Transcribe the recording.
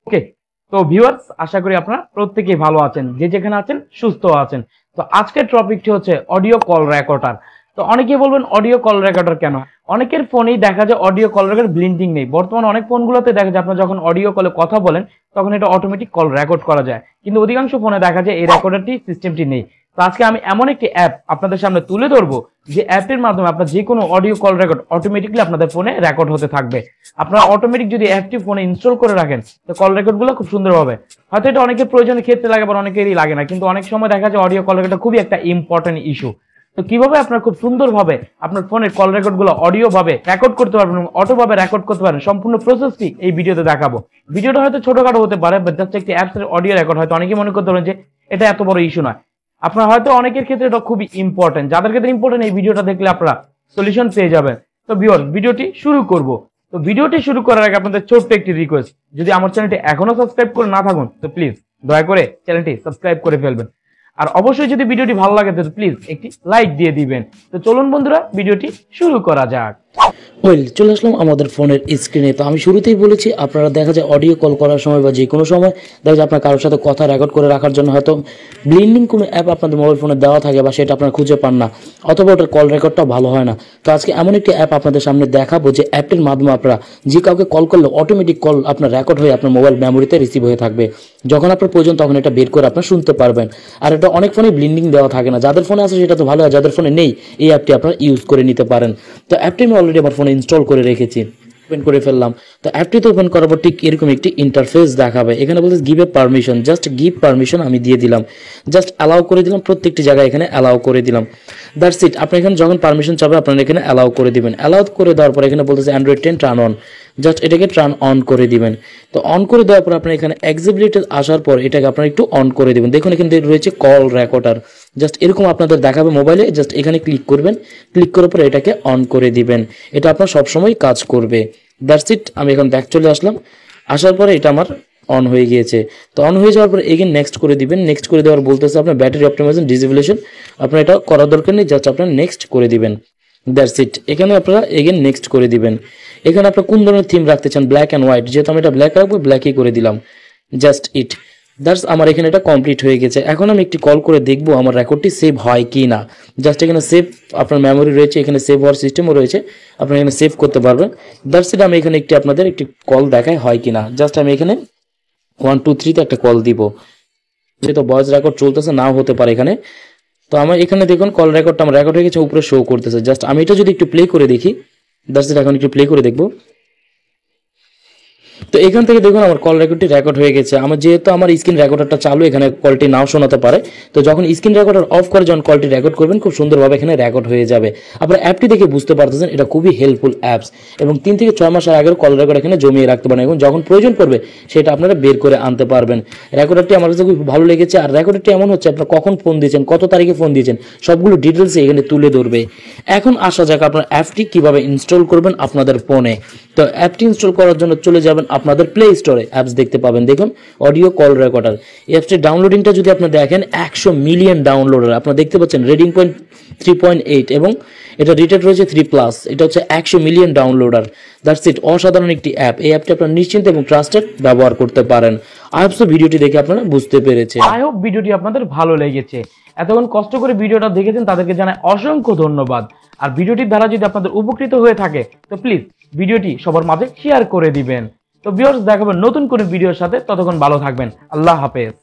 ওকে, তো ভিউয়ার্স, আশা করি আপনারা প্রত্যেকেই ভালো আছেন, যে যেখানে আছেন সুস্থ আছেন। তো আজকের টপিকটি হচ্ছে অডিও কল রেকর্ডার। তো অনেকেই বলবেন অডিও কল রেকর্ডার কেন? অনেকের ফোনেই দেখা যায় অডিও কল রেকর্ড ব্লিন্ডিং নেই। বর্তমানে অনেক ফোনগুলোতে দেখা যায় আপনারা যখন অডিও কলে কথা বলেন তখন এটা অটোমেটিক কল রেকর্ড করা যায়, কিন্তু অধিকাংশ ফোনে দেখা যায় এই রেকর্ডারটি সিস্টেমটি নেই। তো আজকে আমি এমন একটি অ্যাপ আপনাদের সামনে তুলে ধরবো যে অ্যাপের মাধ্যমে আপনার যে কোনো অডিও কল রেকর্ড অটোমেটিকলি আপনাদের ফোনে রেকর্ড হতে থাকবে। আপনারা অটোমেটিক যদি অ্যাপটি ফোনে ইনস্টল করে রাখেন তো কল রেকর্ডগুলো খুব সুন্দর হবে। হয়তো এটা অনেকের প্রয়োজনের ক্ষেত্রে লাগে, আবার অনেকেরই লাগে না, কিন্তু অনেক সময় দেখা যায় অডিও কল রেকর্ডটা খুবই একটা ইম্পর্টেন্ট ইস্যু। তো কিভাবে আপনারা খুব সুন্দরভাবে আপনার ফোনের কল রেকর্ডগুলো অডিও ভাবে রেকর্ড করতে পারবেন এবং অটো ভাবে রেকর্ড করতে পারেন, সম্পূর্ণ প্রসেসটি এই ভিডিওতে দেখাবো। ভিডিওটা হয়তো ছোটখাটো হতে পারে, বাট জাস্ট একটি অ্যাপসের অডিও রেকর্ড, হয়তো অনেকেই মনে করতে পারেন যে এটা এত বড় ইস্যু নয়। আপনার হয়তো অনেকের ক্ষেত্রে এটা খুবই ইম্পর্টেন্ট, যাদের ক্ষেত্রে ইম্পর্টেন্ট এই ভিডিওটা দেখলে আপনারা সলিউশন পেয়ে যাবেন। তো ভিউয়ার্স, ভিডিওটি শুরু করব। তো ভিডিওটি শুরু করার আগে আপনাদের ছোট্ট একটি রিকোয়েস্ট, যদি আমার চ্যানেলটি এখনো সাবস্ক্রাইব করে না থাকুন তো প্লিজ দয়া করে চ্যানেলটি সাবস্ক্রাইব করে ফেলবেন। আর অবশ্যই যদি ভিডিওটি ভালো লাগে তো প্লিজ একটি লাইক দিয়ে দিবেন। তো চলুন বন্ধুরা, ভিডিওটি শুরু করা যাক। চলে আসলাম আমাদের ফোনের স্ক্রিনে। তো আমি শুরুতেই বলেছি, আপনারা দেখা যায় অডিও কল করার সময় বা যে কোনো সময় দেখা যায় আপনার কারোর সাথে কথা রেকর্ড করে রাখার জন্য হয়তো ব্লিন্ডিং কোনো অ্যাপ আপনাদের মোবাইল ফোনে দেওয়া থাকে বা সেটা আপনারা খুঁজে পান না, অথবা ওটার কল রেকর্ডটাও ভালো হয় না। তো আজকে এমন একটি অ্যাপ আপনাদের সামনে দেখাবো যে অ্যাপটির মাধ্যমে আপনারা যে কাউকে কল করলে অটোমেটিক কল আপনার রেকর্ড হয়ে আপনার মোবাইল মেমোরিতে রিসিভ হয়ে থাকবে। যখন আপনার প্রয়োজন তখন এটা বের করে আপনারা শুনতে পারবেন। আর এটা অনেক ফোনে ব্লিন্ডিং দেওয়া থাকে না, যাদের ফোনে আছে সেটা তো ভালো হয়, যাদের ফোনে নেই এই অ্যাপটি আপনারা ইউজ করে নিতে পারেন। তো অ্যাপটি আমি অলরেডি আমার ফোনে ইনস্টল করে রেখেছি, ওপেন করে ফেললাম। তো অ্যাপটিতে ওপেন করার পর ঠিক এরকম একটি ইন্টারফেস দেখাবে। এখানে বলতে give a permission, just give permission আমি দিয়ে দিলাম, জাস্ট অ্যালাউ করে দিলাম, প্রত্যেকটি জায়গায় এখানে অ্যালাউ করে দিলাম। That's it. আপনি এখানে যখন পারমিশন চাবে আপনারা এখানে অ্যালাউ করে দিবেন। অ্যালাউ করে দেওয়ার পর এখানে বলতেছে অ্যান্ড্রয়েড 10 টার্ন অন, জাস্ট এটাকে টার্ন অন করে দিবেন। তো অন করে দেওয়ার পর আপনার এখানে এক্সিবিলিটি আসার পর এটাকে আপনারা একটু অন করে দিবেন। দেখুন এখানে রয়েছে কল রেকর্ডার, জাস্ট এরকম আপনাদের দেখাবে মোবাইলে, জাস্ট এখানে ক্লিক করবেন, ক্লিক করার পর এটাকে অন করে দিবেন। এটা আপনার সবসময় কাজ করবে। That's it. আমি এখন ব্যাক চলে আসলাম, আসার পরে এটা আমার অন হয়ে গিয়েছে। তো অন হয়ে যাওয়ার পর এগেন নেক্সট করে দিবেন। নেক্সট করে দেওয়ার বলতেছে আপনার ব্যাটারি অপটিমাইজেশন ডিসেবলেশন, আপনার এটা করার দরকার নেই, জাস্ট আপনার নেক্সট করে দিবেন। That's it. এখানে আপনারা এগেন নেক্সট করে দিবেন। এখানে আপনারা কোন ধরনের থিম রাখতে চান, ব্ল্যাক অ্যান্ড হোয়াইট, যেহেতু আমি এটা ব্ল্যাক রাখবো ব্ল্যাকই করে দিলাম। Just it. দ্যাটস আমার এখানে এটা কমপ্লিট হয়ে গেছে। এখন আমি একটি কল করে দেখবো আমার রেকর্ডটি সেভ হয় কি না। জাস্ট এখানে সেভ আপনার মেমোরি রয়েছে, এখানে সেভ হওয়ার সিস্টেমও রয়েছে, আপনি এখানে সেভ করতে পারবেন। That's it. আমি এখানে আপনাদের একটি কল দেখায় হয় কিনা। জাস্ট আমি এখানে 1 2 3 একটা কল দিব, যেহেতু ভয়েস রেকর্ড চলতেছে, নাও হতে পারে এখানে। তো আমার এখানে দেখুন কল রেকর্ডটা আমার রেকর্ড হয়ে গেছে, উপরে শো করতেছে। জাস্ট আমি এটা যদি একটু প্লে করে দেখি, দ্যাটস ইট। এখন একটু প্লে করে দেখবো। তো এখান থেকে দেখুন আমার কল রেকর্ডটি রেকর্ড হয়ে গেছে। আমার যেহেতু আমার স্ক্রিন রেকর্ডারটা চালু, এখানে কলটি নাও শোনাতে পারে। তো যখন স্ক্রিন রেকর্ডার অফ করে যখন কলটি রেকর্ড করবেন, খুব সুন্দরভাবে এখানে রেকর্ড হয়ে যাবে। আপনারা অ্যাপটি দেখে বুঝতে পারতেছেন এটা খুবই হেল্পফুল অ্যাপস, এবং 3 থেকে 6 মাস আগের কল রেকর্ড এখানে জমিয়ে রাখতে পারেন এবং যখন প্রয়োজন পড়বে সেটা আপনারা বের করে আনতে পারবেন। রেকর্ডারটি আমার কাছে খুব ভালো লেগেছে। আর রেকর্ডারটি এমন হচ্ছে আপনারা কখন ফোন দিয়েছেন, কত তারিখে ফোন দিয়েছেন, সবগুলো ডিটেলস এখানে তুলে ধরবে। এখন আসা যাক আপনার অ্যাপটি কিভাবে ইনস্টল করবেন আপনাদের ফোনে। তো অ্যাপটি ইনস্টল করার জন্য চলে যাবেন আপনাদের প্লে স্টোরে, অ্যাপস দেখতে পাবেন, দেখুন অডিও কল রেকর্ডার। এই অ্যাপসটির ডাউনলোডিংটা যদি আপনি দেখেন 100 মিলিয়ন ডাউনলোডার আপনারা দেখতে পাচ্ছেন, রেটিং পয়েন্ট 3.8 এবং এটা রেটেড রয়েছে 3+। এটা হচ্ছে 100 মিলিয়ন ডাউনলোডার। That's it. অসাধারণ একটি অ্যাপ। এই অ্যাপটি আপনারা নিশ্চিন্ত এবং ট্রাস্টেড ব্যবহার করতে পারেন। আই হোপ ভিডিওটি দেখে আপনারা বুঝতে পেরেছেন। আই হোপ ভিডিওটি আপনাদের ভালো লেগেছে। এতক্ষণ কষ্ট করে ভিডিওটা দেখেছেন তাদেরকে জানাই অসংখ্য ধন্যবাদ। আর ভিডিওটির দ্বারা যদি আপনাদের উপকৃত হয়ে থাকে তো প্লিজ ভিডিওটি সবার মাঝে শেয়ার করে দিবেন। তো ভিউয়ার্স, দেখাবেন নতুন কোনো ভিডিওর সাথে, ততক্ষণ ভালো থাকবেন। আল্লাহ হাফেজ।